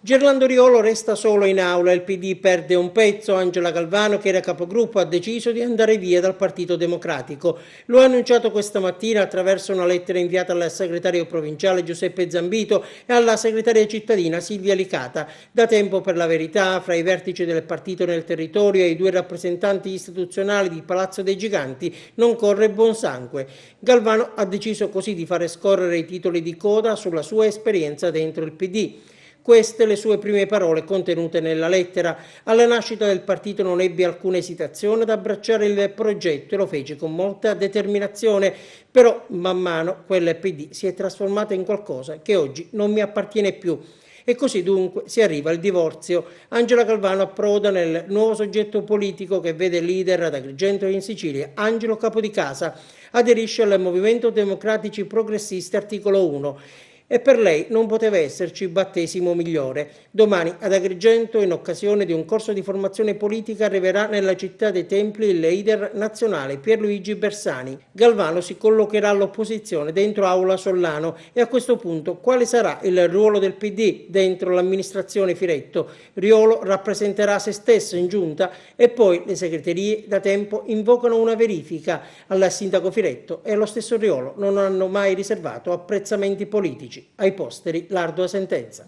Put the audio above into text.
Gerlando Riolo resta solo in aula, il PD perde un pezzo, Angela Galvano, che era capogruppo, ha deciso di andare via dal Partito Democratico. Lo ha annunciato questa mattina attraverso una lettera inviata al segretario provinciale Giuseppe Zambito e alla segretaria cittadina Silvia Licata. Da tempo, per la verità, fra i vertici del partito nel territorio e i due rappresentanti istituzionali di Palazzo dei Giganti non corre buon sangue. Galvano ha deciso così di fare scorrere i titoli di coda sulla sua esperienza dentro il PD. Queste le sue prime parole contenute nella lettera. Alla nascita del partito non ebbe alcuna esitazione ad abbracciare il progetto e lo fece con molta determinazione, però man mano quella PD si è trasformata in qualcosa che oggi non mi appartiene più. E così dunque si arriva al divorzio. Angela Galvano approda nel nuovo soggetto politico che vede leader ad Agrigento e in Sicilia Angelo Capodicasa. Aderisce al Movimento Democratici Progressisti articolo 1. E per lei non poteva esserci battesimo migliore. Domani ad Agrigento, in occasione di un corso di formazione politica, arriverà nella città dei templi il leader nazionale Pierluigi Bersani. Galvano si collocherà all'opposizione dentro Aula Sollano e a questo punto quale sarà il ruolo del PD dentro l'amministrazione Firetto? Riolo rappresenterà se stesso in giunta e poi le segreterie da tempo invocano una verifica al sindaco Firetto e allo stesso Riolo non hanno mai riservato apprezzamenti politici. Ai posteri l'ardua sentenza.